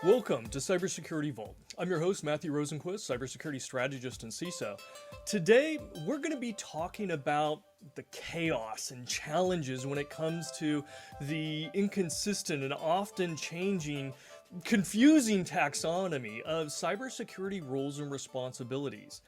Welcome to Cybersecurity Vault. I'm your host, Matthew Rosenquist, cybersecurity strategist and CISO. Today, we're going to be talking about the chaos and challenges when it comes to the inconsistent and often changing, confusing taxonomy of cybersecurity roles and responsibilities.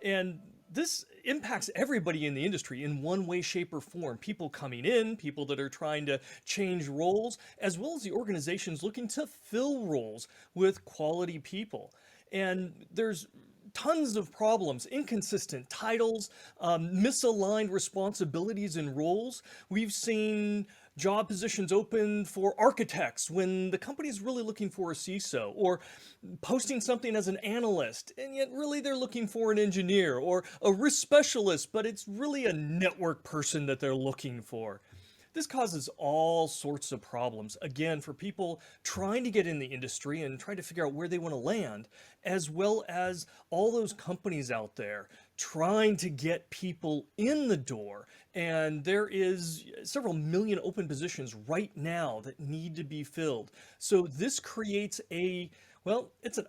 And this impacts everybody in the industry in one way, shape, or form. People coming in, people that are trying to change roles, as well as the organizations looking to fill roles with quality people. And there's tons of problems, inconsistent titles, misaligned responsibilities and roles. We've seen job positions open for architects when the company is really looking for a CISO, or posting something as an analyst, and yet really they're looking for an engineer, or a risk specialist, but it's really a network person that they're looking for. This causes all sorts of problems, again, for people trying to get in the industry and trying to figure out where they want to land, as well as all those companies out there trying to get people in the door. And there is several million open positions right now that need to be filled. So this creates it's a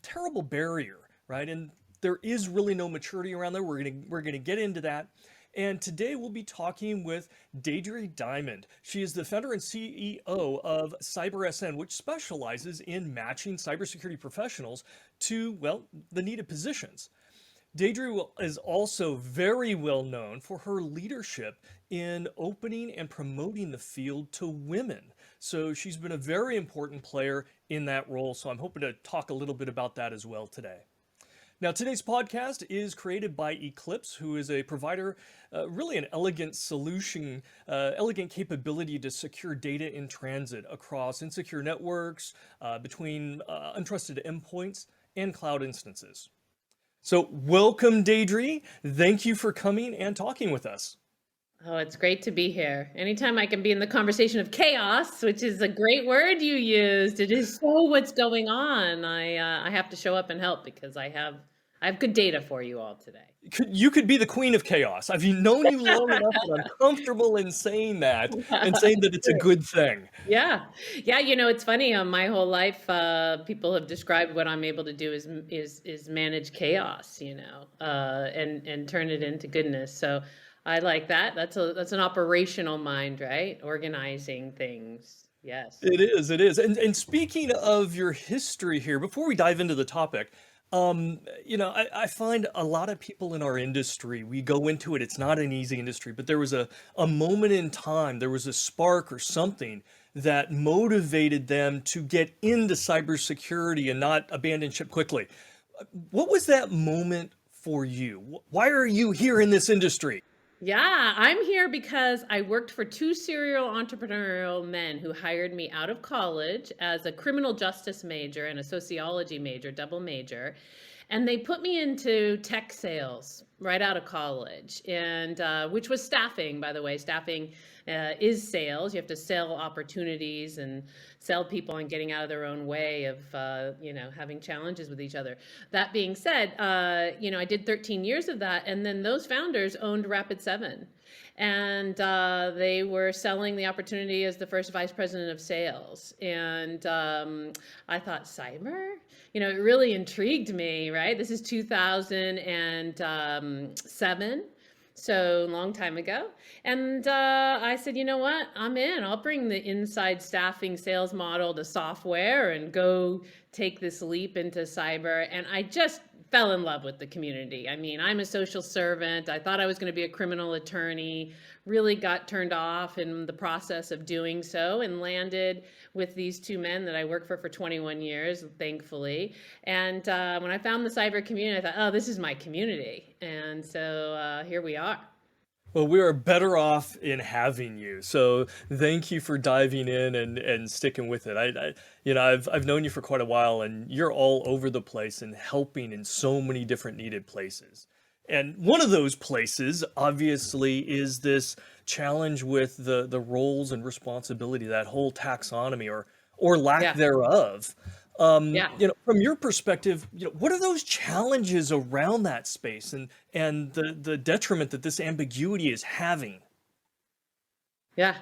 terrible barrier, right? And there is really no maturity around there. We're gonna get into that. And today we'll be talking with Deidre Diamond. She is the founder and CEO of CyberSN, which specializes in matching cybersecurity professionals to, the needed positions. Deidre is also very well known for her leadership in opening and promoting the field to women. So she's been a very important player in that role. So I'm hoping to talk a little bit about that as well today. Now, today's podcast is created by Eclipse, who is a provider, really an elegant solution, elegant capability to secure data in transit across insecure networks, between untrusted endpoints and cloud instances. So welcome, Deidre. Thank you for coming and talking with us. Oh, it's great to be here. Anytime I can be in the conversation of chaos, which is a great word you used, it is so what's going on. I have to show up and help because I have good data for you all today. You could be the queen of chaos. I've known you long enough that I'm comfortable in saying that and saying that it's a good thing. Yeah. Yeah, it's funny. My whole life, people have described what I'm able to do is manage chaos, and turn it into goodness. So I like that. That's an operational mind, right? Organizing things. Yes. It is. And speaking of your history here, before we dive into the topic, I find a lot of people in our industry, we go into it, it's not an easy industry, but there was a moment in time, there was a spark or something that motivated them to get into cybersecurity and not abandon ship quickly. What was that moment for you? Why are you here in this industry? Yeah, I'm here because I worked for two serial entrepreneurial men who hired me out of college as a criminal justice major and a sociology major, double major. And they put me into tech sales right out of college, and which was staffing, by the way. Staffing is sales. You have to sell opportunities and sell people on getting out of their own way of, having challenges with each other. That being said, I did 13 years of that, and then those founders owned Rapid7. And they were selling the opportunity as the first vice president of sales. And I thought, cyber? It really intrigued me, right? This is 2007. So long time ago. And I said, you know what? I'm in. I'll bring the inside staffing sales model to software and go take this leap into cyber. And I just fell in love with the community. I mean, I'm a social servant. I thought I was going to be a criminal attorney, really got turned off in the process of doing so, and landed with these two men that I worked for 21 years, thankfully. And when I found the cyber community, I thought, oh, this is my community. And so here we are. Well, we are better off in having you. So thank you for diving in and sticking with it. I've known you for quite a while, and you're all over the place and helping in so many different needed places. And one of those places, obviously, is this challenge with the roles and responsibility, that whole taxonomy or lack Yeah. thereof. Yeah. From your perspective, what are those challenges around that space and the detriment that this ambiguity is having? Yeah.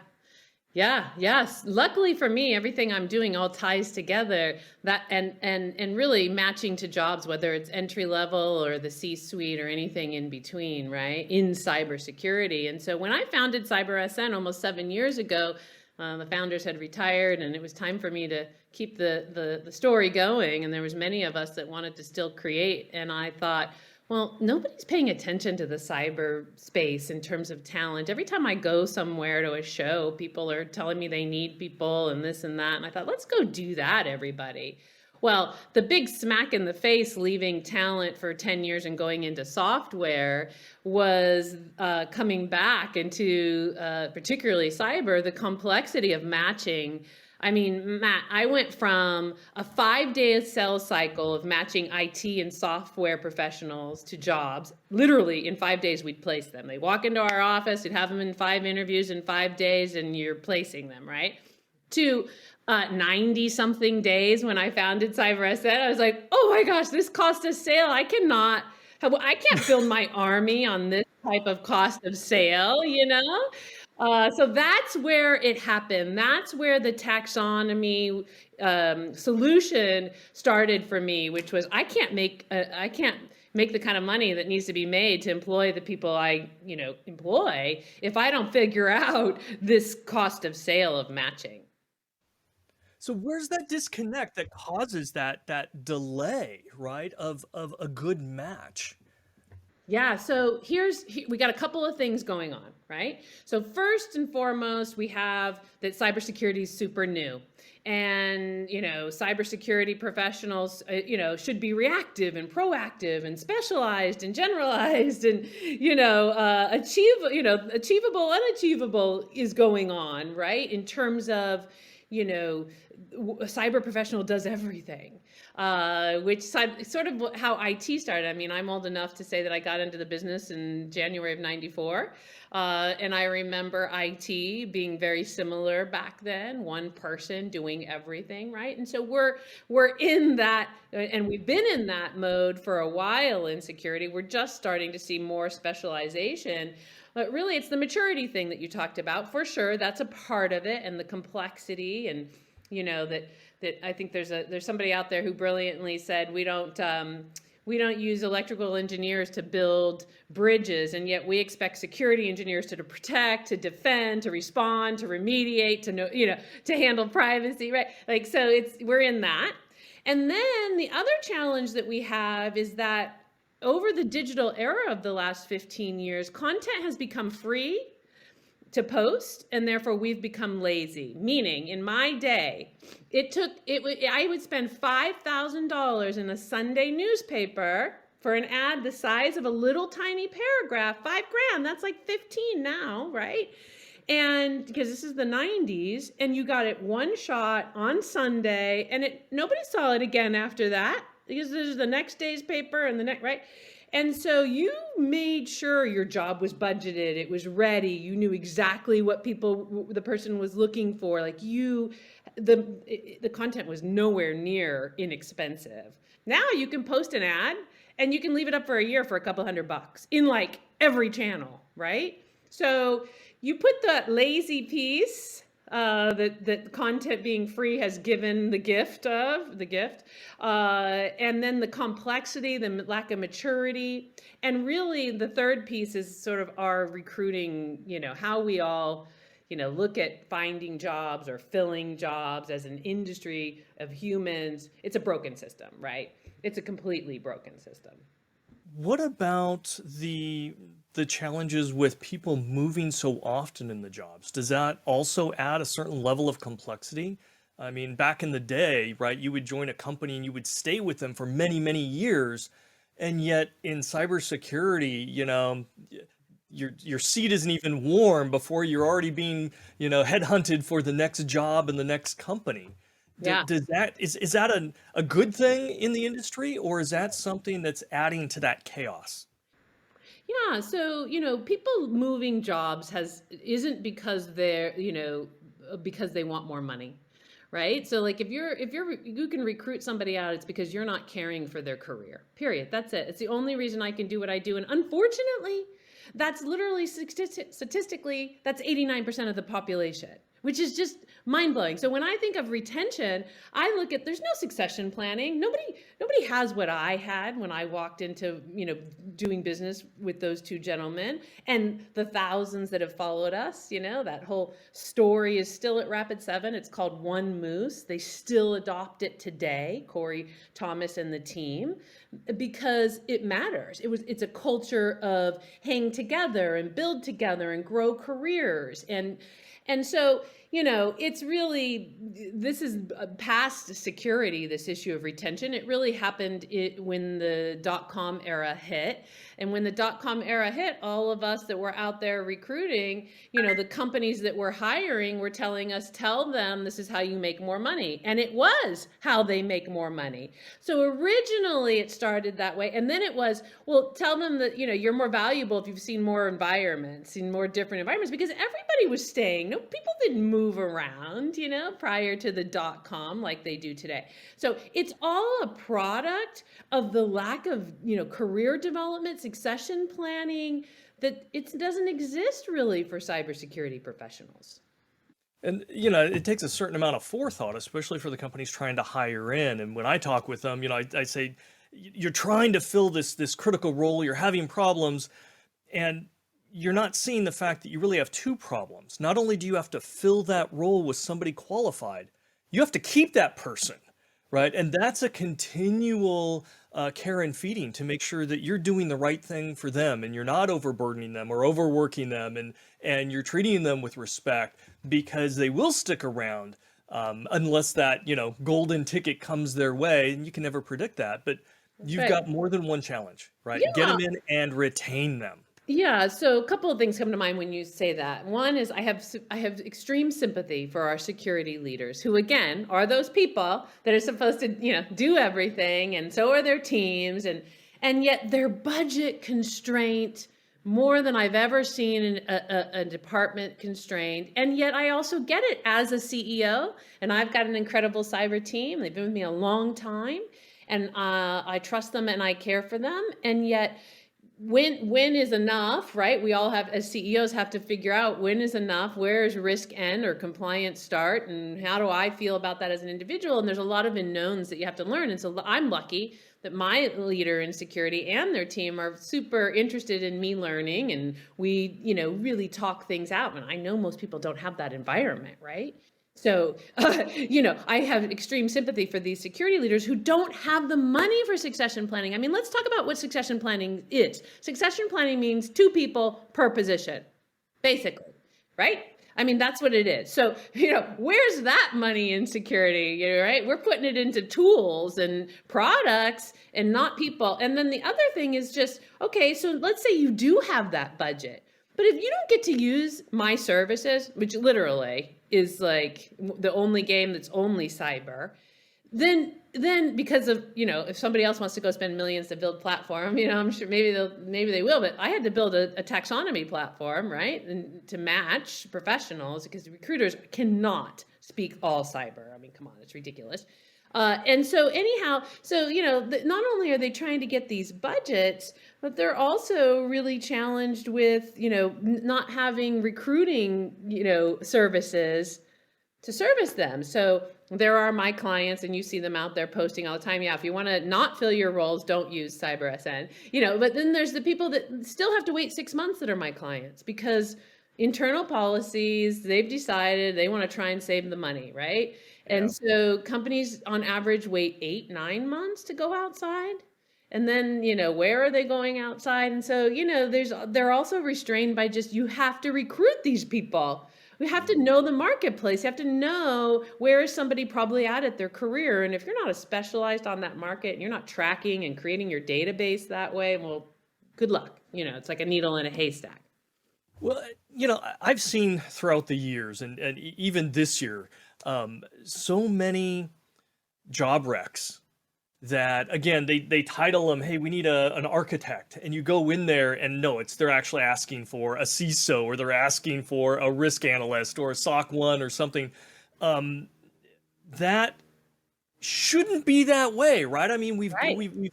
Yeah, yes. Luckily for me, everything I'm doing all ties together that and really matching to jobs, whether it's entry level or the C-suite or anything in between, right? In cybersecurity. And so when I founded CyberSN almost 7 years ago, the founders had retired, and it was time for me to keep the story going. And there was many of us that wanted to still create. And I thought, well, nobody's paying attention to the cyber space in terms of talent. Every time I go somewhere to a show, people are telling me they need people and this and that. And I thought, let's go do that, everybody. Well, the big smack in the face leaving talent for 10 years and going into software was coming back into particularly cyber, the complexity of matching. I mean, Matt, I went from a 5 day sales cycle of matching IT and software professionals to jobs. Literally, in 5 days, we'd place them. They walk into our office, we'd have them in 5 interviews in 5 days, and you're placing them, right? To 90 something days when I founded CyberSN, I was like, oh my gosh, this cost of sale, I can't build my army on this type of cost of sale, you know? So that's where it happened. That's where the taxonomy solution started for me, which was I can't make the kind of money that needs to be made to employ the people I employ if I don't figure out this cost of sale of matching. So where's that disconnect that causes that delay, right, of a good match? Yeah, so we got a couple of things going on, right? So first and foremost, we have that cybersecurity is super new. And, cybersecurity professionals, should be reactive and proactive and specialized and generalized and, achievable, unachievable is going on, right? In terms of, a cyber professional does everything, sort of how IT started. I mean, I'm old enough to say that I got into the business in January of '94. And I remember IT being very similar back then, one person doing everything, right? And so we're in that, and we've been in that mode for a while in security. We're just starting to see more specialization. But really, it's the maturity thing that you talked about. For sure, that's a part of it, and the complexity, and that I think there's somebody out there who brilliantly said we don't use electrical engineers to build bridges, and yet we expect security engineers to protect, to defend, to respond, to remediate, to know, to handle privacy, right? Like, so we're in that. And then the other challenge that we have is that over the digital era of the last 15 years, content has become free to post, and therefore we've become lazy. Meaning, in my day, I would spend $5,000 in a Sunday newspaper for an ad the size of a little tiny paragraph. $5,000, that's like 15 now, right? And because this is the 90s, and you got it one shot on Sunday, and nobody saw it again after that, because there's the next day's paper and the next, right? And so you made sure your job was budgeted, it was ready, you knew exactly what the person was looking for. Like the content was nowhere near inexpensive. Now you can post an ad and you can leave it up for a year for a couple $100 in like every channel, right? So you put that lazy piece that content being free has given the gift, and then the complexity, the lack of maturity, and really the third piece is sort of our recruiting, how we all look at finding jobs or filling jobs as an industry of humans. It's a broken system, right? It's a completely broken system. What about the challenges with people moving so often in the jobs? Does that also add a certain level of complexity? I mean, back in the day, right, you would join a company and you would stay with them for many, many years. And yet in cybersecurity, your seat isn't even warm before you're already being, headhunted for the next job in the next company. Yeah. Is that a good thing in the industry, or is that something that's adding to that chaos? Yeah, so people moving jobs isn't because because they want more money, right? So like you can recruit somebody out, it's because you're not caring for their career. Period. That's it. It's the only reason I can do what I do. And unfortunately, That's literally statistically, that's 89% of the population, which is just mind blowing. So when I think of retention, I look at, there's no succession planning. Nobody has what I had when I walked into, doing business with those two gentlemen and the thousands that have followed us. That whole story is still at Rapid7. It's called One Moose. They still adopt it today, Corey Thomas and the team, because it matters. It's a culture of hang together and build together and grow careers. And so, it's really, this is past security, this issue of retention. It really happened when the dot-com era hit. And when the dot-com era hit, all of us that were out there recruiting, the companies that were hiring were telling us, tell them this is how you make more money. And it was how they make more money. So originally it started that way. And then it was, well, tell them that, you're more valuable if you've seen more environments, seen more different environments, because everybody was staying. No, people didn't move around, prior to the dot-com like they do today. So it's all a product of the lack of, career development, succession planning, that it doesn't exist really for cybersecurity professionals. And, it takes a certain amount of forethought, especially for the companies trying to hire in. And when I talk with them, I say, you're trying to fill this critical role, you're having problems, and you're not seeing the fact that you really have two problems. Not only do you have to fill that role with somebody qualified, you have to keep that person, right? And that's a continual care and feeding to make sure that you're doing the right thing for them and you're not overburdening them or overworking them, and you're treating them with respect, because they will stick around unless that, golden ticket comes their way, and you can never predict that. But you've got more than one challenge, right? Yeah. Get them in and retain them. Yeah, so a couple of things come to mind when you say that. One is I have extreme sympathy for our security leaders, who again are those people that are supposed to, do everything, and so are their teams, and yet their budget constraint more than I've ever seen in a department constrained. And yet I also get it as a CEO, and I've got an incredible cyber team. They've been with me a long time, and I trust them and I care for them, and yet when is enough, right? We all have, as CEOs, have to figure out when is enough, where is risk end or compliance start, and how do I feel about that as an individual? And there's a lot of unknowns that you have to learn. And so I'm lucky that my leader in security and their team are super interested in me learning, and we, really talk things out. And I know most people don't have that environment, right? So, I have extreme sympathy for these security leaders who don't have the money for succession planning. I mean, let's talk about what succession planning is. Succession planning means 2 people per position, basically, right? I mean, that's what it is. So, where's that money in security, right? We're putting it into tools and products and not people. And then the other thing is just, okay, so let's say you do have that budget, but if you don't get to use my services, which literally is like the only game that's only cyber, then because of, if somebody else wants to go spend millions to build platform, I'm sure maybe they will, but I had to build a taxonomy platform, right? And to match professionals, because recruiters cannot speak all cyber. I mean, come on, it's ridiculous. And so anyhow, not only are they trying to get these budgets, but they're also really challenged with, not having recruiting, services to service them. So there are my clients, and you see them out there posting all the time. Yeah, if you want to not fill your roles, don't use CyberSN, but then there's the people that still have to wait 6 months that are my clients, because internal policies, they've decided they want to try and save the money, right? Yeah. And so companies on average wait 8-9 months to go outside. And then, where are they going outside? And so, they're also restrained by just, you have to recruit these people. We have to know the marketplace. You have to know where is somebody probably at their career. And if you're not as specialized on that market and you're not tracking and creating your database that way, well, good luck. It's like a needle in a haystack. Well, I've seen throughout the years and even this year, so many job recs that, again, they title them, hey, we need an architect. And you go in there and no, they're actually asking for a CISO, or they're asking for a risk analyst or a SOC 1 or something. That shouldn't be that way, right? I mean, we've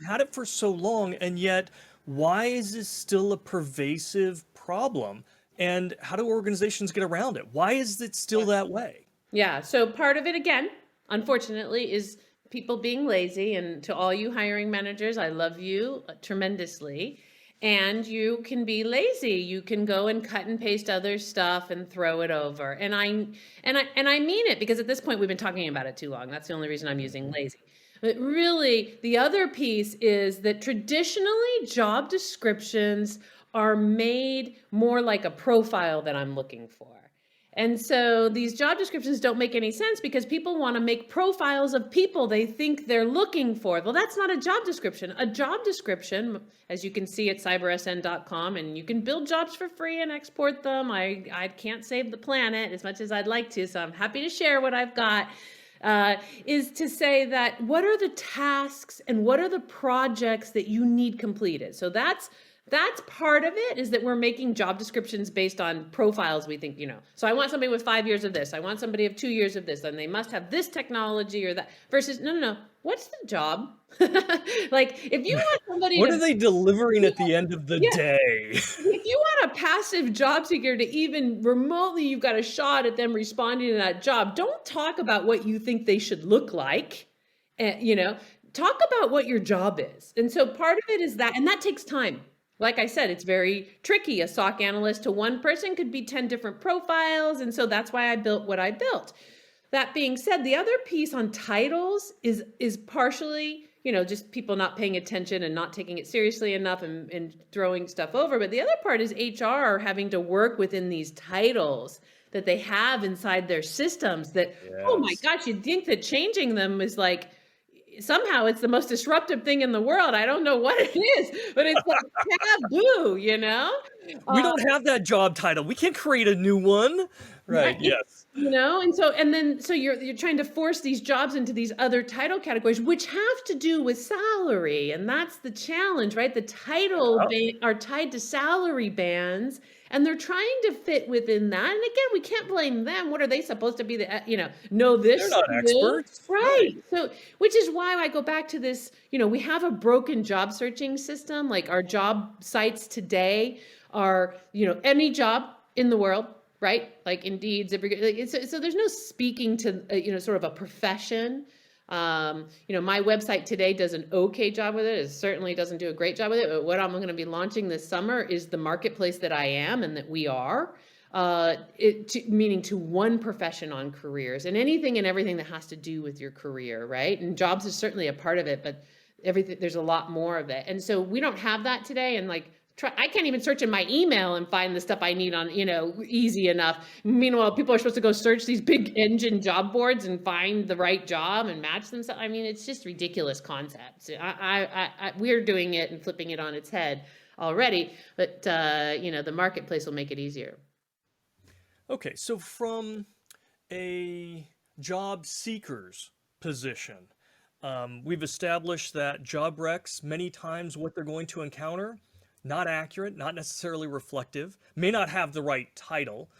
had it for so long, and yet Why is this still a pervasive problem? And how do organizations get around it? Why is it still that way? Yeah. So part of it, again, unfortunately, is people being lazy. And to all you hiring managers, I love you tremendously. And you can be lazy. You can go and cut and paste other stuff and throw it over. And I mean it, because at this point we've been talking about it too long. That's the only reason I'm using lazy. But really, the other piece is that traditionally job descriptions are made more like a profile that I'm looking for. And so these job descriptions don't make any sense because people want to make profiles of people they think they're looking for. Well, that's not a job description. A job description, as you can see at cybersn.com, and you can build jobs for free and export them. I can't save the planet as much as I'd like to, so I'm happy to share what I've got. Is to say that what are the tasks and what are the projects that you need completed? So that's part of it, is that we're making job descriptions based on profiles we think, So I want somebody with 5 years of this. I want somebody of 2 years of this. And they must have this technology or that. Versus, no. What's the job? Like, if you want somebody What to, are they delivering at the end of the yeah, day? if you want a passive job seeker to even remotely, you've got a shot at them responding to that job. Don't talk about what you think they should look like. Talk about what your job is. And so part of it is that, and that takes time. Like I said, it's very tricky. A SOC analyst to one person could be 10 different profiles. And so that's why I built what I built. That being said, the other piece on titles is partially, just people not paying attention and not taking it seriously enough and throwing stuff over. But the other part is HR having to work within these titles that they have inside their systems that, oh my Yes. gosh, you'd think that changing them is like, somehow it's the most disruptive thing in the world. I don't know what it is, but it's like taboo, We Uh, don't have that job title. We can't create a new one. Right. right? Yes. And so you're trying to force these jobs into these other title categories, which have to do with salary, and that's the challenge, right? The are tied to salary bands, and they're trying to fit within that. And again, we can't blame them. What are they supposed to be? Know They're this not skill? experts. Right. Right. So, which is why I go back to this. We have a broken job searching system. Like, our job sites today are, any job in the world, right? Like Indeed, ZipRecruiter. So there's no speaking to, sort of a profession. My website today does an okay job with it. It certainly doesn't do a great job with it. But what I'm going to be launching this summer is the marketplace that I am and that we are. Meaning to one profession on careers, and anything and everything that has to do with your career, right? And jobs is certainly a part of it, but there's a lot more of it. And so we don't have that today. And like, I can't even search in my email and find the stuff I need on, easy enough. Meanwhile, people are supposed to go search these big engine job boards and find the right job and match themselves. I mean, it's just ridiculous concepts. We're doing it and flipping it on its head already, but the marketplace will make it easier. Okay, so from a job seeker's position, we've established that job recs, many times what they're going to encounter, not accurate, not necessarily reflective, may not have the right title,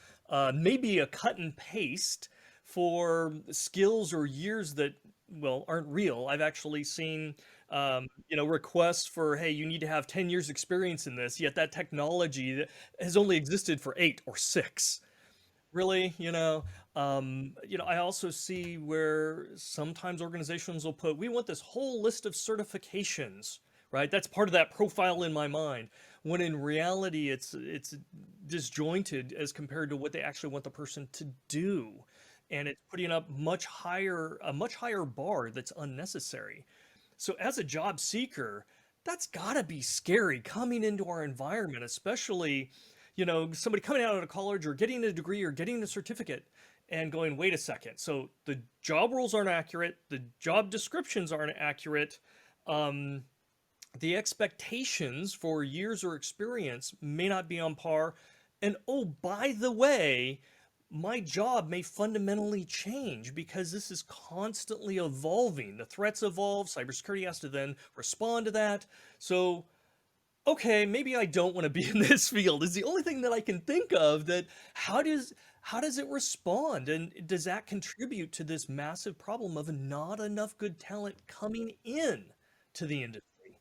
may be a cut and paste for skills or years that, well, aren't real. I've actually seen, requests for, hey, you need to have 10 years experience in this, yet that technology that has only existed for 8 or 6. Really, I also see where sometimes organizations will put, we want this whole list of certifications, right? That's part of that profile in my mind. When in reality, it's disjointed as compared to what they actually want the person to do, and it's putting up a much higher bar that's unnecessary. So as a job seeker, that's got to be scary coming into our environment, especially somebody coming out of college or getting a degree or getting a certificate and going, wait a second. So the job roles aren't accurate. The job descriptions aren't accurate. The expectations for years or experience may not be on par. And oh, by the way, my job may fundamentally change because this is constantly evolving. The threats evolve. Cybersecurity has to then respond to that. So okay, maybe I don't want to be in this field is the only thing that I can think of. That how does it respond, and does that contribute to this massive problem of not enough good talent coming in to the industry?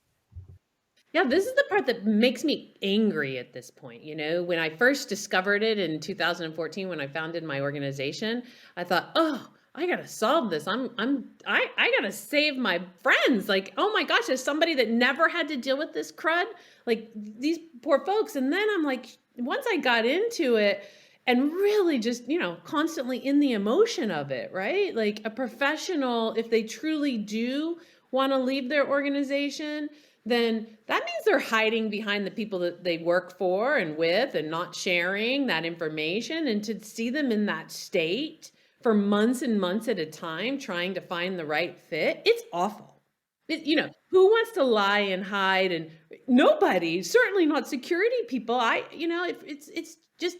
Yeah, this is the part that makes me angry at this point. When I first discovered it in 2014, when I founded my organization, I thought, oh, I gotta solve this. I gotta save my friends. Like, oh my gosh, as somebody that never had to deal with this crud, like these poor folks. And then I'm like, once I got into it and really just, constantly in the emotion of it, right? Like a professional, if they truly do want to leave their organization, then that means they're hiding behind the people that they work for and with and not sharing that information. And to see them in that state for months and months at a time, trying to find the right fit, it's awful. Who wants to lie and hide? And nobody, certainly not security people. It's just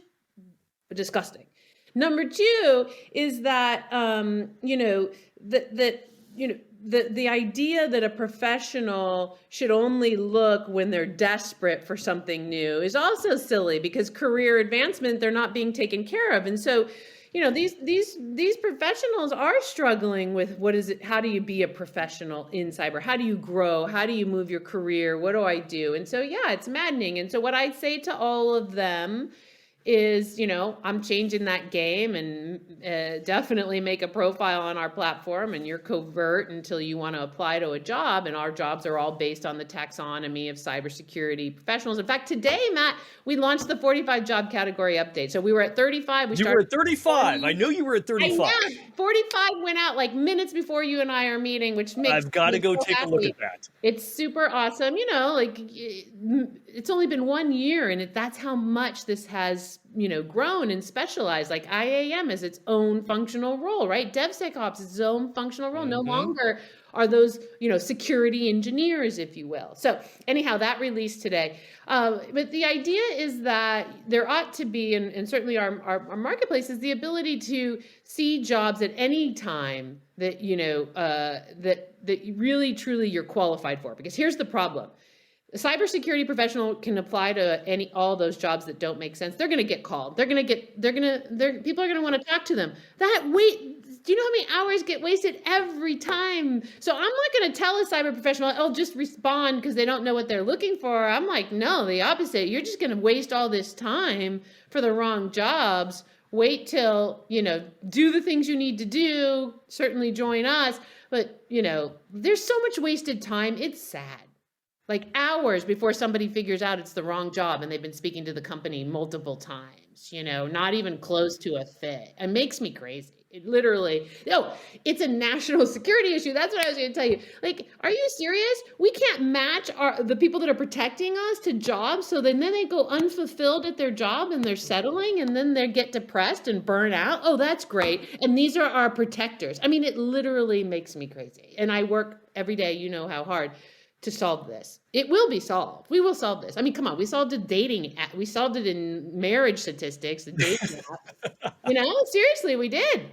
disgusting. Number two is that, the idea that a professional should only look when they're desperate for something new is also silly, because career advancement, they're not being taken care of. And so, these professionals are struggling with how do you be a professional in cyber? How do you grow? How do you move your career? What do I do? And so, yeah, it's maddening. And so what I say to all of them is, I'm changing that game, and definitely make a profile on our platform, and you're covert until you want to apply to a job. And our jobs are all based on the taxonomy of cybersecurity professionals. In fact, today, Matt, we launched the 45 job category update. So we were at 35. You were at 35. I know you were at 35. I know. 45 went out like minutes before you and I are meeting, which makes I've got to go so take happy. a look at that. It's super awesome. It's only been 1 year, and that's how much this has, grown and specialized. Like IAM is its own functional role, right? DevSecOps is its own functional role. No longer are those, security engineers, if you will. So anyhow, that released today. But the idea is that there ought to be, and certainly our marketplace is the ability to see jobs at any time that, that really, truly you're qualified for. Because here's the problem. A cybersecurity professional can apply to all those jobs that don't make sense. They're going to get called. People are going to want to talk to them. Do you know how many hours get wasted every time? So I'm not going to tell a cyber professional, oh, just respond because they don't know what they're looking for. I'm like, no, the opposite. You're just going to waste all this time for the wrong jobs. Wait till, do the things you need to do. Certainly join us. But, there's so much wasted time. It's sad. Like hours before somebody figures out it's the wrong job and they've been speaking to the company multiple times, not even close to a fit. It makes me crazy. It literally, it's a national security issue. That's what I was going to tell you. Like, are you serious? We can't match the people that are protecting us to jobs. So then they go unfulfilled at their job and they're settling, and then they get depressed and burn out. Oh, that's great. And these are our protectors. I mean, it literally makes me crazy. And I work every day, how hard, to solve this. It will be solved. We will solve this. I mean, come on, we solved it we solved it in marriage statistics, the dating app. Seriously, we did.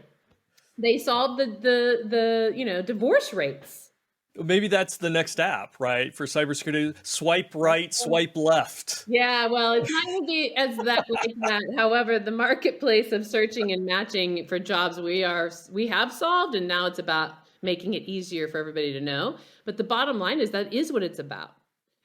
They solved the divorce rates. Maybe that's the next app, right? For cybersecurity, swipe right, swipe left. Yeah, well, it's not going to be as like that. However, the marketplace of searching and matching for jobs we have solved, and now it's about making it easier for everybody to know. But the bottom line is that is what it's about.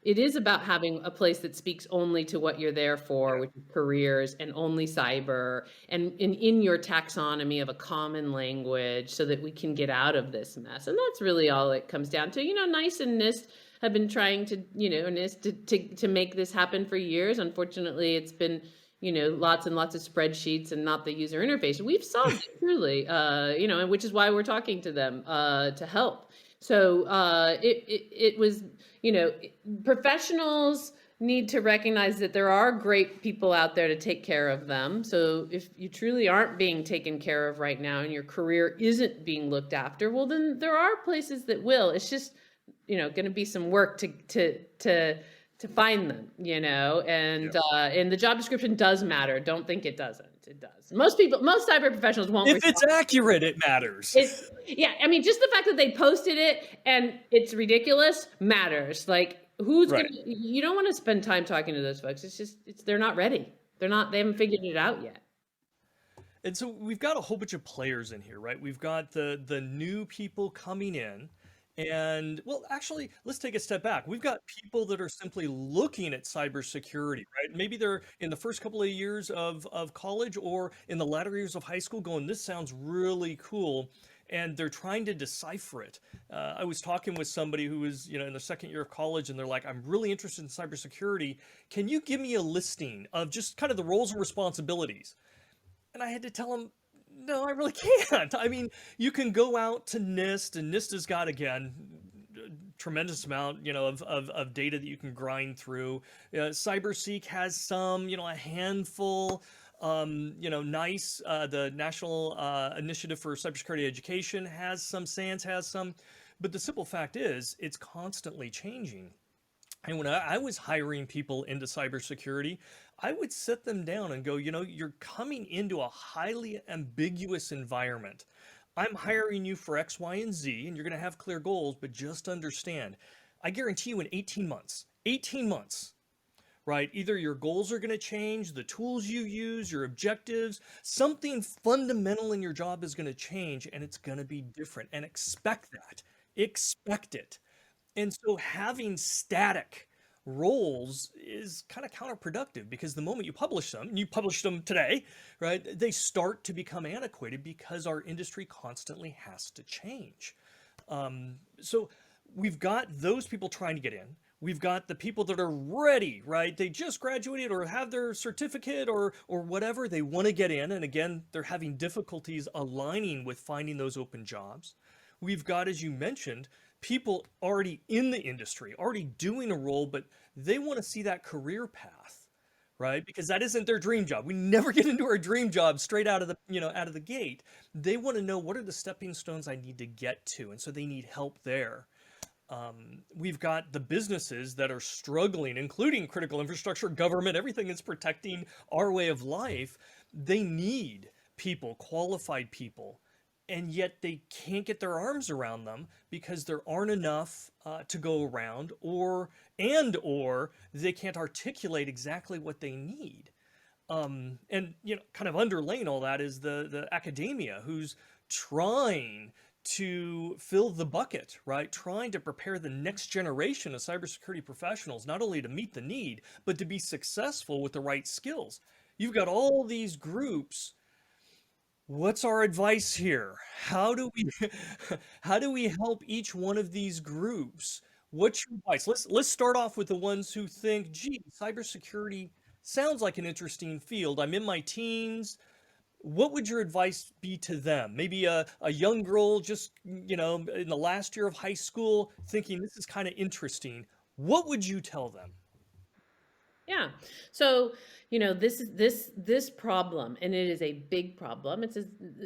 It is about having a place that speaks only to what you're there for, which is careers and only cyber, and in your taxonomy of a common language, so that we can get out of this mess. And that's really all it comes down to. NICE and NIST have been trying to, NIST to make this happen for years. Unfortunately, it's been, lots and lots of spreadsheets and not the user interface. We've solved it truly, and which is why we're talking to them to help. So it was, professionals need to recognize that there are great people out there to take care of them. So if you truly aren't being taken care of right now and your career isn't being looked after, well, then there are places that will. It's just, going to be some work to find them, and the job description does matter. Don't think it doesn't. It does. Most cyber professionals won't. If it's accurate, it matters. I mean, just the fact that they posted it and it's ridiculous matters. Like, you don't want to spend time talking to those folks. They're not ready. They haven't figured it out yet. And so we've got a whole bunch of players in here, right? We've got the new people coming in. And well, actually, let's take a step back. We've got people that are simply looking at cybersecurity, right? Maybe they're in the first couple of years of college or in the latter years of high school going, this sounds really cool. And they're trying to decipher it. I was talking with somebody who was, in the second year of college, and they're like, "I'm really interested in cybersecurity. Can you give me a listing of just kind of the roles and responsibilities?" And I had to tell them, no, I really can't. I mean, you can go out to NIST, and NIST has got, again, a tremendous amount, of data that you can grind through. CyberSeek has some, a handful. NICE, the National Initiative for Cybersecurity Education, has some. SANS has some. But the simple fact is, it's constantly changing. And when I was hiring people into cybersecurity, I would sit them down and go, you're coming into a highly ambiguous environment. I'm hiring you for X, Y, and Z, and you're going to have clear goals, but just understand, I guarantee you in 18 months, right? Either your goals are going to change, the tools you use, your objectives, something fundamental in your job is going to change, and it's going to be different. And expect that. Expect it. And so having static roles is kind of counterproductive because the moment you publish them, and you publish them today, right, they start to become antiquated because our industry constantly has to change. So we've got those people trying to get in. We've got the people that are ready, right? They just graduated or have their certificate or whatever. They want to get in. And again, they're having difficulties aligning with finding those open jobs. We've got, as you mentioned, people already in the industry, already doing a role, but they want to see that career path, right? Because that isn't their dream job. We never get into our dream job straight out of the gate. They want to know, what are the stepping stones I need to get to? And so they need help there. We've got the businesses that are struggling, including critical infrastructure, government, everything that's protecting our way of life. They need people, qualified people, and yet they can't get their arms around them because there aren't enough to go around, or they can't articulate exactly what they need. And kind of underlaying all that is the academia, who's trying to fill the bucket, right? Trying to prepare the next generation of cybersecurity professionals, not only to meet the need, but to be successful with the right skills. You've got all these groups. What's our advice here? How do we how do we help each one of these groups? What's your advice? Let's start off with the ones who think, gee, cybersecurity sounds like an interesting field. I'm in my teens. What would your advice be to them? Maybe a young girl just, in the last year of high school thinking this is kind of interesting. What would you tell them? Yeah. So, this problem, and it is a big problem.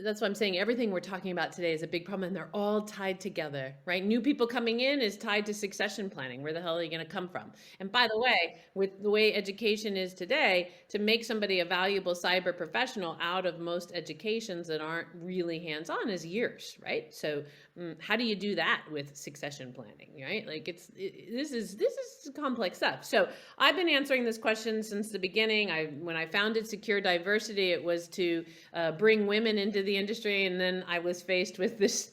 That's why I'm saying everything we're talking about today is a big problem, and they're all tied together, right? New people coming in is tied to succession planning. Where the hell are you going to come from? And by the way, with the way education is today, to make somebody a valuable cyber professional out of most educations that aren't really hands-on is years, right? So, how do you do that with succession planning, right? Like this is complex stuff. So I've been answering this question since the beginning. When I founded Secure Diversity, it was to bring women into the industry, and then I was faced with this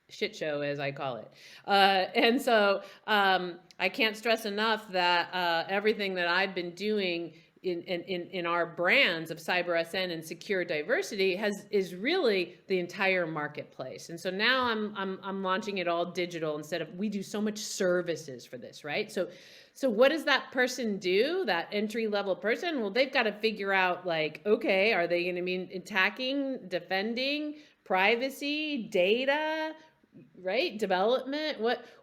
shit show, as I call it. And so I can't stress enough that everything that I've been doing in our brands of CyberSN and Secure Diversity is really the entire marketplace. And so now I'm launching it all digital instead of, we do so much services for this, right? So what does that person do, that entry-level person? Well, they've got to figure out, like, okay, are they going to be attacking, defending, privacy, data, right? Development?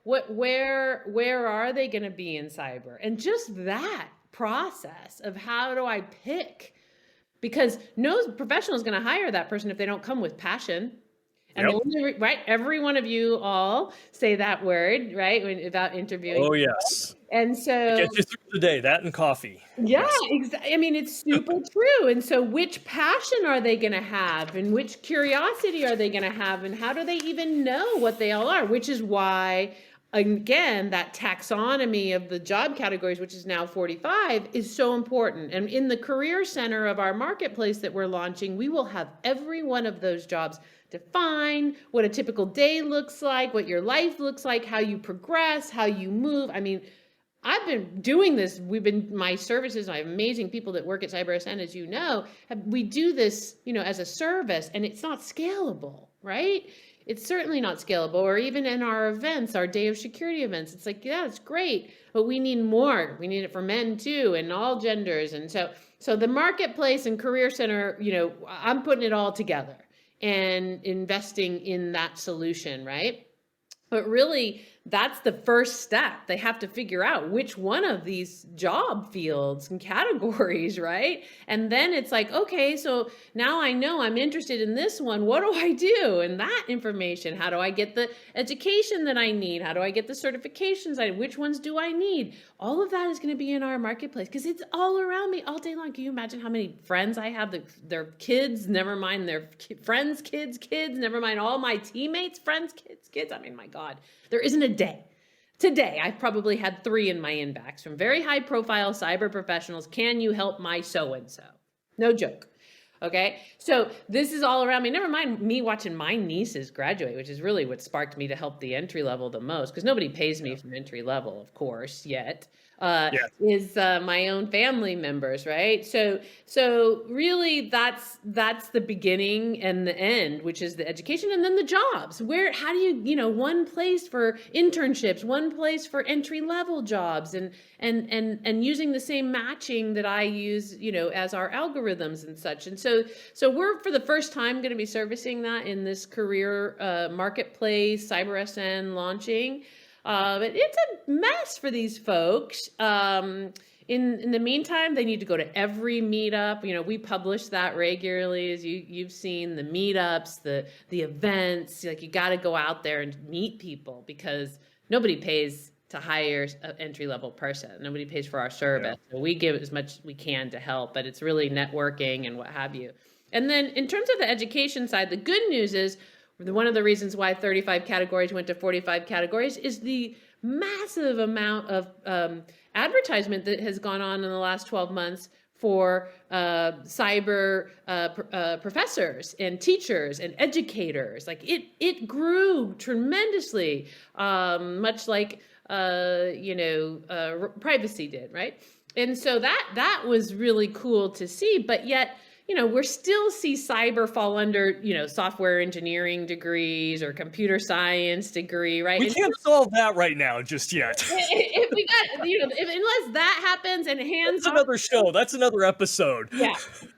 Where are they going to be in cyber? And just that process of, how do I pick? Because no professional is going to hire that person if they don't come with passion. And Yep. right, every one of you all say that word, right, about interviewing. Oh, yes. And so Get you through the day, that and coffee. yeah, Yes. exactly. I mean, it's super true. And so which passion are they going to have, and which curiosity are they going to have, and how do they even know what they all are? Which is why again, that taxonomy of the job categories, which is now 45, is so important. And in the career center of our marketplace that we're launching, we will have every one of those jobs define what a typical day looks like, what your life looks like, how you progress, how you move. I mean, I've been doing this. My services, I have amazing people that work at CyberSN, as you know, we do this, as a service, and it's not scalable, right? It's certainly not scalable. Or even in our events, our Day of Security events, it's like, yeah, it's great, but we need more. We need it for men too, and all genders. And so the marketplace and career center, I'm putting it all together and investing in that solution, right? But really, that's the first step. They have to figure out which one of these job fields and categories, right? And then it's like, okay, so now I know I'm interested in this one. What do I do? And that information, how do I get the education that I need? How do I get the certifications? Which ones do I need? All of that is going to be in our marketplace because it's all around me all day long. Can you imagine how many friends I have, their kids, never mind their friends' kids, never mind all my teammates, friends' kids. I mean, my God, there isn't a day. Today, I've probably had 3 in my inbox from very high profile cyber professionals. Can you help my so-and-so? No joke. Okay. So this is all around me. Never mind me watching my nieces graduate, which is really what sparked me to help the entry level the most, because nobody pays me for entry level, of course, yet. Is my own family members, right? So really that's the beginning and the end, which is the education, and then the jobs. How do you, one place for internships, one place for entry level jobs, and using the same matching that I use, as our algorithms and such. And so we're for the first time going to be servicing that in this career marketplace, CyberSN launching. But it's a mess for these folks. In the meantime, they need to go to every meetup. We publish that regularly, as you've seen, the meetups, the events. Like, you got to go out there and meet people, because nobody pays to hire an entry-level person. Nobody pays for our service. Yeah. So we give as much as we can to help, but it's really networking and what have you. And then in terms of the education side, the good news is, one of the reasons why 35 categories went to 45 categories is the massive amount of advertisement that has gone on in the last 12 months for cyber professors and teachers and educators. Like, it grew tremendously, much like privacy did, right? And so that was really cool to see, but yet, we still see cyber fall under, software engineering degrees or computer science degree, right? We can't solve that right now just yet. If we got, unless that happens and hands. That's another show. That's another episode.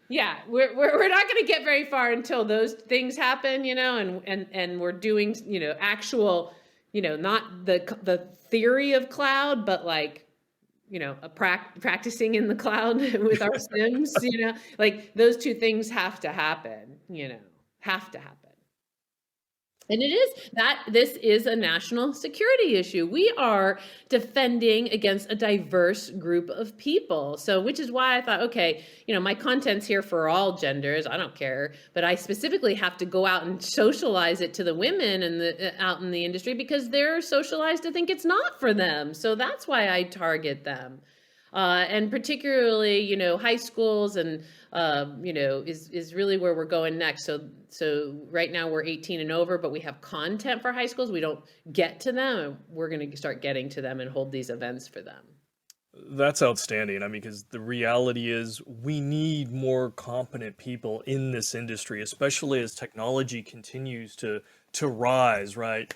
Yeah. We're not going to get very far until those things happen, and we're doing, actual, not the theory of cloud, but like, practicing in the cloud with our Sims, like those two things have to happen, have to happen. And this is a national security issue. We are defending against a diverse group of people. So, which is why I thought, okay, my content's here for all genders. I don't care, but I specifically have to go out and socialize it to the women and out in the industry, because they're socialized to think it's not for them. So that's why I target them. And particularly, high schools and, is really where we're going next. So right now we're 18 and over, but we have content for high schools. We don't get to them, and we're going to start getting to them and hold these events for them. That's outstanding. I mean, because the reality is we need more competent people in this industry, especially as technology continues to rise, right?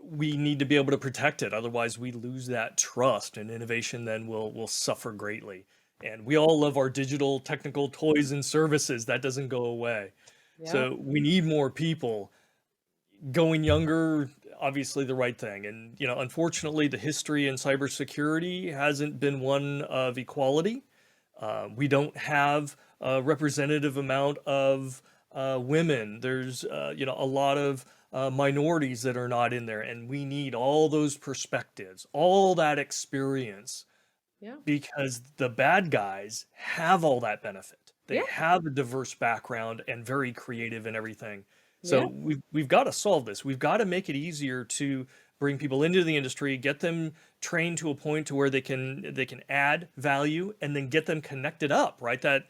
We need to be able to protect it. Otherwise, we lose that trust, and innovation then will suffer greatly. And we all love our digital technical toys and services. That doesn't go away. Yeah. So we need more people. Going younger, obviously the right thing. And, unfortunately, the history in cybersecurity hasn't been one of equality. We don't have a representative amount of women. There's, a lot of minorities that are not in there, and we need all those perspectives, all that experience, because the bad guys have all that benefit. They have a diverse background and very creative and everything. So we've got to solve this. We've got to make it easier to bring people into the industry, get them trained to a point to where they can add value, and then get them connected up, right? That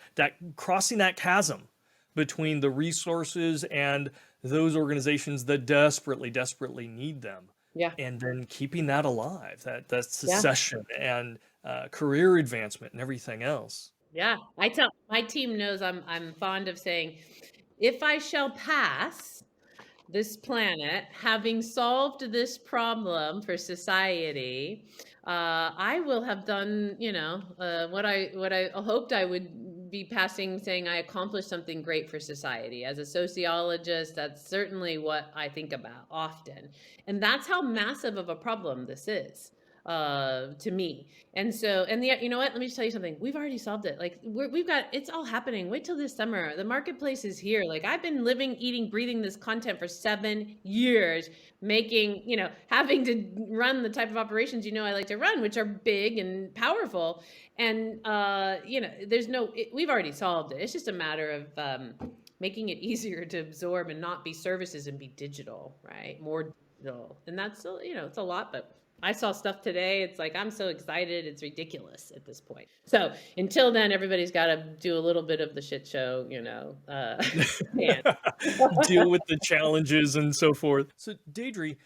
crossing that chasm between the resources and those organizations that desperately need them, Yeah. and then keeping that alive, that Yeah. succession and career advancement and everything else. Yeah. I tell my team knows I'm fond of saying, if I shall pass this planet, having solved this problem for society, I will have done, what I hoped I would be passing, saying I accomplished something great for society. As a sociologist, that's certainly what I think about often, and that's how massive of a problem this is to me. And so, and the, you know what? Let me just tell you something. We've already solved it. Like we've got, it's all happening. Wait till this summer. The marketplace is here. Like I've been living, eating, breathing this content for 7 years, making, having to run the type of operations, I like to run, which are big and powerful. And, we've already solved it. It's just a matter of making it easier to absorb and not be services and be digital, right? More digital. And that's, it's a lot, but I saw stuff today. It's like, I'm so excited. It's ridiculous at this point. So until then, everybody's got to do a little bit of the shit show, Deal with the challenges and so forth. So Deidre,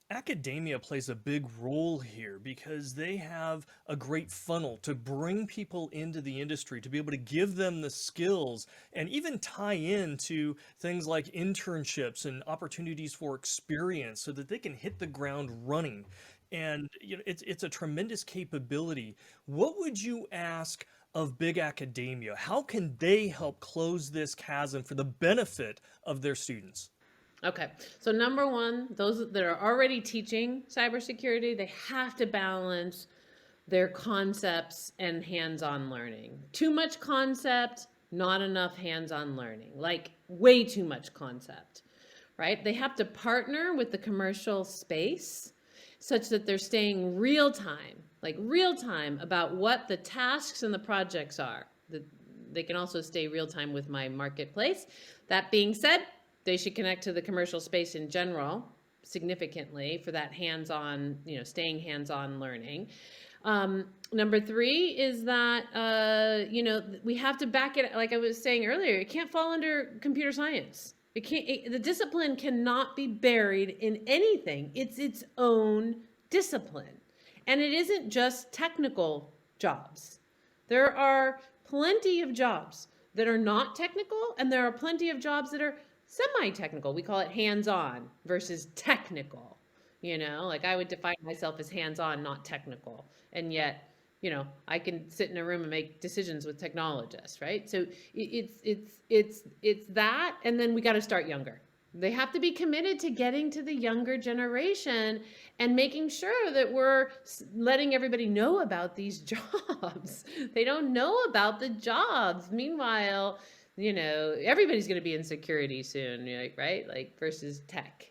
academia plays a big role here because they have a great funnel to bring people into the industry, to be able to give them the skills and even tie into things like internships and opportunities for experience so that they can hit the ground running. And it's a tremendous capability. What would you ask of big academia? How can they help close this chasm for the benefit of their students? Okay. So number one, those that are already teaching cybersecurity, they have to balance their concepts and hands-on learning. Too much concept, not enough hands-on learning, like way too much concept, right? They have to partner with the commercial space such that they're staying real time about what the tasks and the projects are. They can also stay real time with my marketplace. That being said, they should connect to the commercial space in general significantly for that hands-on, staying hands-on learning. Number three is that, we have to back it, like I was saying earlier, it can't fall under computer science. The discipline cannot be buried in anything. It's its own discipline. And it isn't just technical jobs. There are plenty of jobs that are not technical, and there are plenty of jobs that are semi-technical. We call it hands-on versus technical. Like I would define myself as hands-on, not technical. And yet, I can sit in a room and make decisions with technologists, right? So it's that, and then we got to start younger. They have to be committed to getting to the younger generation and making sure that we're letting everybody know about these jobs. They don't know about the jobs. Meanwhile, everybody's going to be in security soon, right? Like versus tech.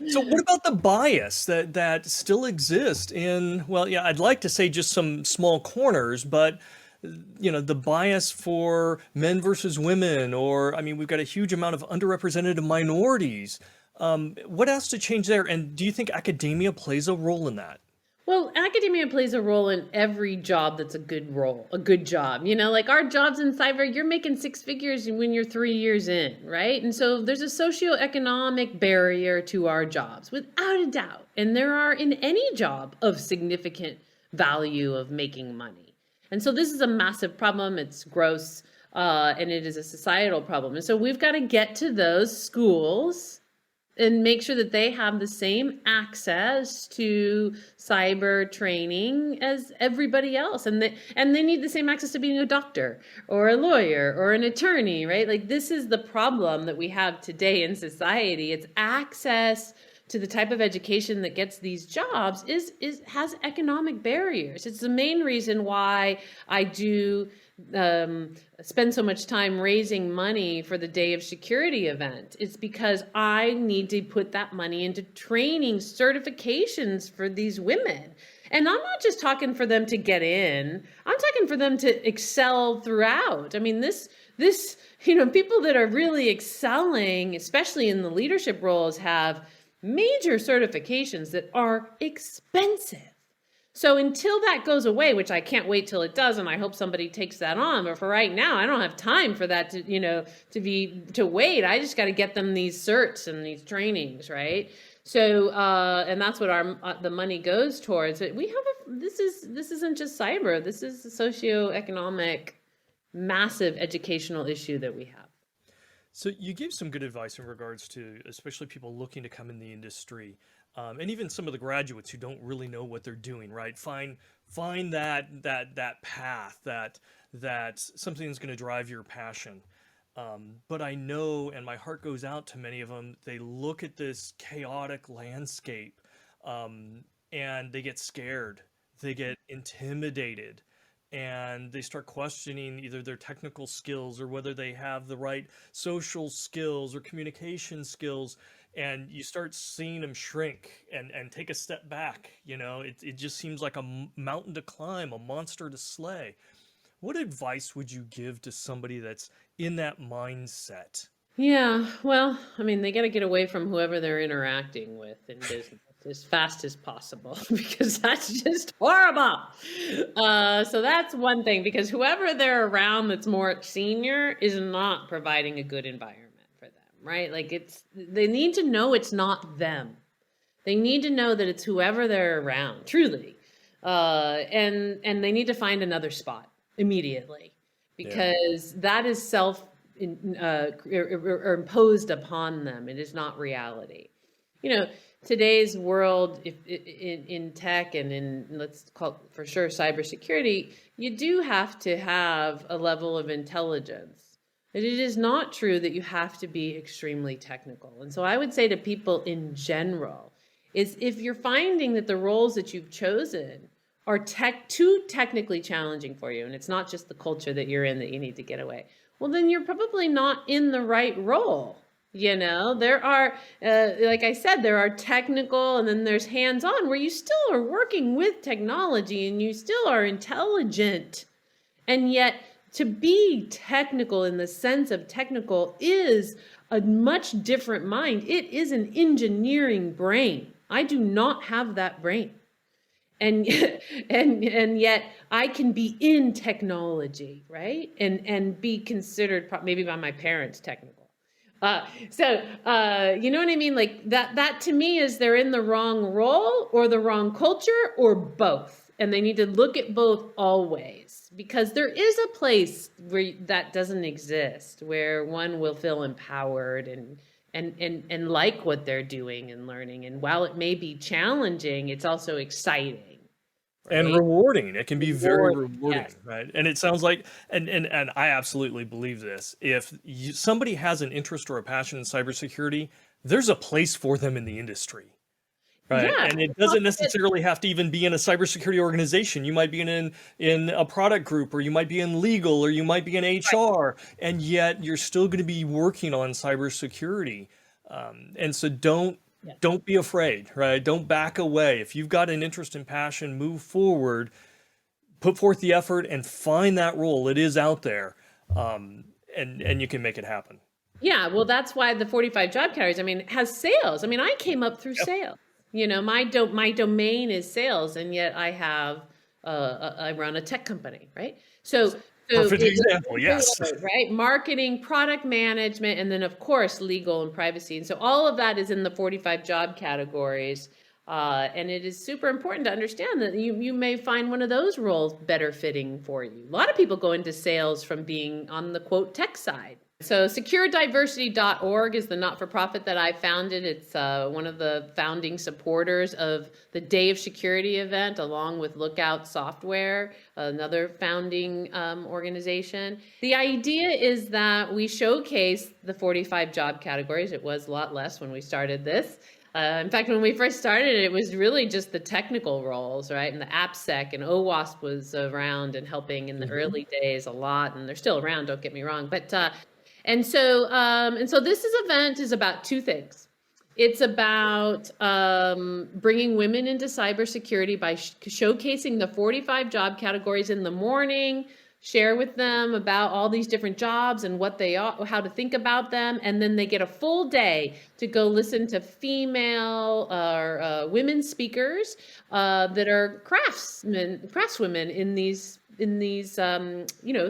So what about the bias that still exists in, well, yeah, I'd like to say just some small corners, but the bias for men versus women, or, I mean, we've got a huge amount of underrepresented minorities. What has to change there? And do you think academia plays a role in that? Well, academia plays a role in every job that's a good job. Like our jobs in cyber, you're making 6 figures when you're 3 years in, right? And so there's a socioeconomic barrier to our jobs, without a doubt. And there are in any job of significant value of making money. And so this is a massive problem. It's gross, and it is a societal problem. And so we've got to get to those schools and make sure that they have the same access to cyber training as everybody else. And they need the same access to being a doctor or a lawyer or an attorney, right? Like this is the problem that we have today in society. It's access to the type of education that gets these jobs has economic barriers. It's the main reason why I do spend so much time raising money for the Day of Security event. It's because I need to put that money into training certifications for these women. And I'm not just talking for them to get in, I'm talking for them to excel throughout. I mean, this, people that are really excelling, especially in the leadership roles, have major certifications that are expensive. So until that goes away, which I can't wait till it does, and I hope somebody takes that on, but for right now, I don't have time for that to wait. I just got to get them these certs and these trainings, right? So, and that's what the money goes towards. We have this isn't just cyber. This is a socioeconomic, massive educational issue that we have. So you gave some good advice in regards to, especially people looking to come in the industry, and even some of the graduates who don't really know what they're doing. Right? Find that path, that something that's going to drive your passion. But I know, and my heart goes out to many of them. They look at this chaotic landscape, and they get scared. They get intimidated, and they start questioning either their technical skills or whether they have the right social skills or communication skills. And you start seeing them shrink and take a step back. It just seems like a mountain to climb, a monster to slay. What advice would you give to somebody that's in that mindset? Yeah, well, I mean, they got to get away from whoever they're interacting with in business as fast as possible because that's just horrible. So that's one thing, because whoever they're around that's more senior is not providing a good environment for them, right? Like they need to know it's not them. They need to know that it's whoever they're around, truly. And they need to find another spot immediately, because that is or imposed upon them. It is not reality. Today's world, in tech and in, let's call it for sure, cybersecurity, you do have to have a level of intelligence. But it is not true that you have to be extremely technical. And so I would say to people in general, is if you're finding that the roles that you've chosen are too technically challenging for you, and it's not just the culture that you're in that you need to get away, well, then you're probably not in the right role. There are, like I said, there are technical and then there's hands-on where you still are working with technology and you still are intelligent. And yet to be technical in the sense of technical is a much different mind. It is an engineering brain. I do not have that brain. And yet I can be in technology, right? And be considered maybe by my parents technical. You know what I mean? Like that to me is they're in the wrong role or the wrong culture or both. And they need to look at both always, because there is a place where that doesn't exist, where one will feel empowered and like what they're doing and learning. And while it may be challenging, it's also exciting. Right? And rewarding. It can be very Rewarding, rewarding, yes. right? And it sounds like, and I absolutely believe this. If somebody has an interest or a passion in cybersecurity, there's a place for them in the industry, right? Yeah. And it doesn't necessarily have to even be in a cybersecurity organization. You might be in a product group, or you might be in legal, or you might be in HR, and yet you're still going to be working on cybersecurity. And so don't be afraid, right? Don't back away. If you've got an interest and passion, move forward, put forth the effort, and find that role. It is out there, and you can make it happen. Yeah, well, that's why the 45 job categories, has sales. I came up through sales. My domain is sales, and yet I have I run a tech company, right? So Perfect example, yes. Right? Marketing, product management, and then of course, legal and privacy. And so all of that is in the 45 job categories. And it is super important to understand that you may find one of those roles better fitting for you. A lot of people go into sales from being on the quote tech side. So securediversity.org is the not-for-profit that I founded. It's one of the founding supporters of the Day of Security event, along with Lookout Software, another founding organization. The idea is that we showcase the 45 job categories. It was a lot less when we started this. In fact, when we first started, it was really just the technical roles, right? And the AppSec and OWASP was around and helping in the early days a lot, and they're still around, don't get me wrong. But and so this event is about two things. It's about bringing women into cybersecurity by showcasing the 45 job categories in the morning, share with them about all these different jobs and what they are, how to think about them. And then they get a full day to go listen to female or women speakers that are craftswomen in these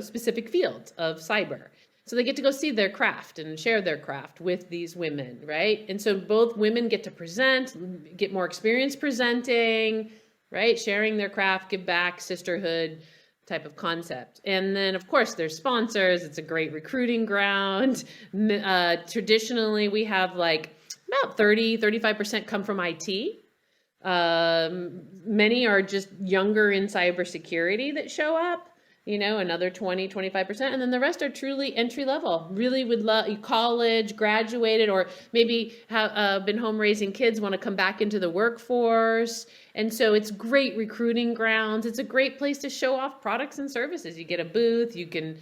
specific fields of cyber. So they get to go see their craft and share their craft with these women, right? And so both women get to present, get more experience presenting, right? Sharing their craft, give back, sisterhood type of concept. And then, of course, there's sponsors. It's a great recruiting ground. Traditionally, we have like about 35% come from IT. Many are just younger in cybersecurity that show up, another 25%. And then the rest are truly entry level, really would love college, graduated, or maybe have been home raising kids, want to come back into the workforce. And so it's great recruiting grounds. It's a great place to show off products and services. You get a booth, you can,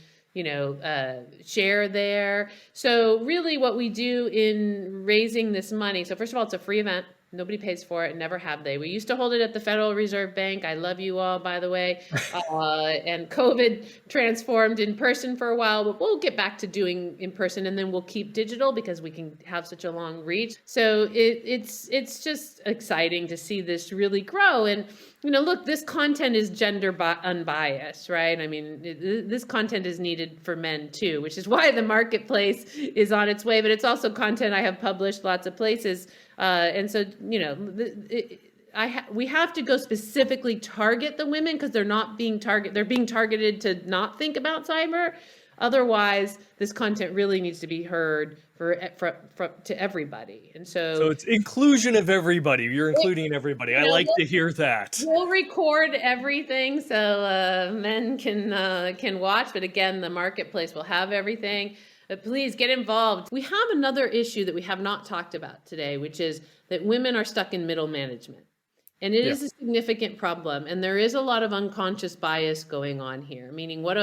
share there. So really what we do in raising this money, so first of all, it's a free event. Nobody pays for it, never have they. We used to hold it at the Federal Reserve Bank. I love you all, by the way. And COVID transformed in person for a while, but we'll get back to doing in person, and then we'll keep digital because we can have such a long reach. So it's just exciting to see this really grow. And look, this content is gender unbiased, right? I mean, this content is needed for men too, which is why the marketplace is on its way. But it's also content I have published lots of places. And so, we have to go specifically target the women because they're not being they're being targeted to not think about cyber. Otherwise, this content really needs to be heard to everybody. And so it's inclusion of everybody. You're including everybody. I like to hear that. We'll record everything so men can watch. But again, the marketplace will have everything. But please get involved. We have another issue that we have not talked about today, which is that women are stuck in middle management. And it is a significant problem. And there is a lot of unconscious bias going on here, meaning what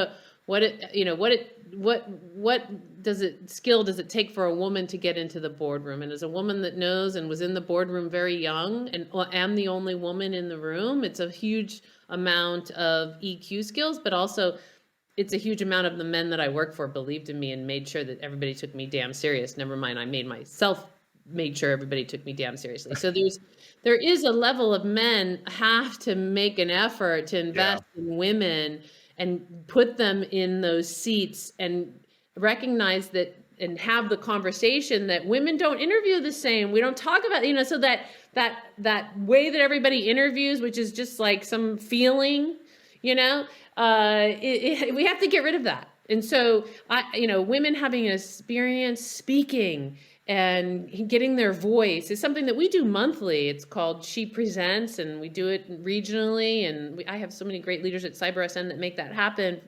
skill does it take for a woman to get into the boardroom? And as a woman that knows and was in the boardroom very young and am the only woman in the room, it's a huge amount of EQ skills, but also it's a huge amount of the men that I work for believed in me and made sure that everybody took me damn serious. Never mind, I made sure everybody took me damn seriously. So there is a level of men have to make an effort to invest in women and put them in those seats and recognize that and have the conversation that women don't interview the same. We don't talk about, so that way that everybody interviews, which is just like some feeling, we have to get rid of that. And so, women having an experience speaking and getting their voice is something that we do monthly. It's called She Presents, and we do it regionally. And I have so many great leaders at CyberSN that make that happen.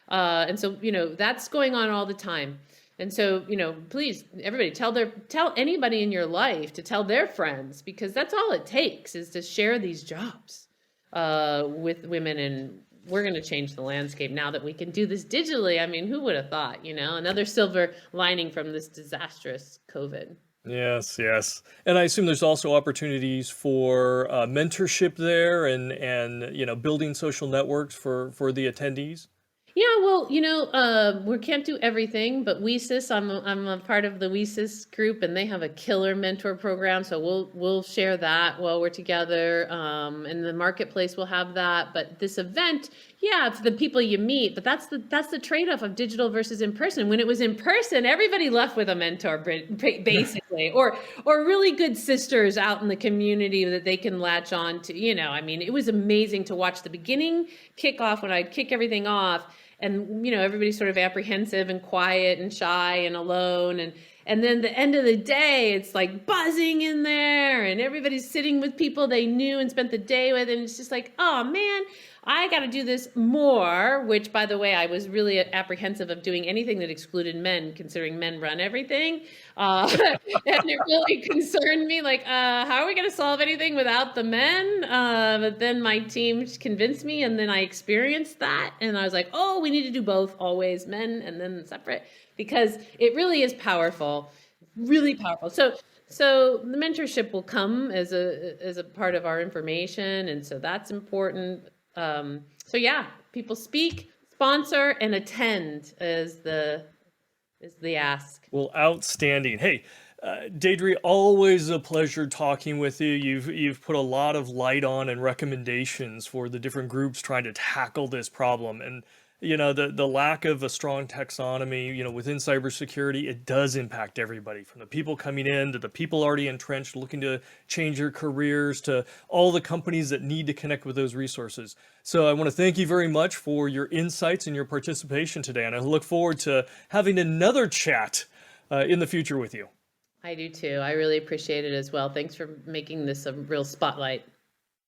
And so, that's going on all the time. And so, please, everybody, tell anybody in your life to tell their friends, because that's all it takes is to share these jobs with women. And we're going to change the landscape now that we can do this digitally. I mean, who would have thought, another silver lining from this disastrous COVID. Yes. And I assume there's also opportunities for mentorship there and building social networks for the attendees. Yeah, well, we can't do everything, but WeSys, I'm a part of the WeSys group, and they have a killer mentor program. So we'll share that while we're together. And the marketplace will have that. But this event, it's the people you meet. But that's the trade-off of digital versus in person. When it was in person, everybody left with a mentor, basically, or really good sisters out in the community that they can latch on to. It was amazing to watch the beginning kickoff when I'd kick everything off. And, everybody's sort of apprehensive and quiet and shy and alone. And then the end of the day, it's like buzzing in there and everybody's sitting with people they knew and spent the day with. And it's just like, oh man, I got to do this more, which, by the way, I was really apprehensive of doing anything that excluded men, considering men run everything. And it really concerned me, like, how are we going to solve anything without the men? But then my team convinced me, and then I experienced that. And I was like, oh, we need to do both, always men and then separate, because it really is powerful, really powerful. So the mentorship will come as a part of our information. And so that's important. People speak, sponsor and attend is the ask. Well, outstanding. Hey, Deidre, always a pleasure talking with you. You've put a lot of light on and recommendations for the different groups trying to tackle this problem. And the lack of a strong taxonomy, within cybersecurity, it does impact everybody, from the people coming in to the people already entrenched looking to change their careers to all the companies that need to connect with those resources. So I want to thank you very much for your insights and your participation today, and I look forward to having another chat in the future with you. I do too. I really appreciate it as well. Thanks for making this a real spotlight.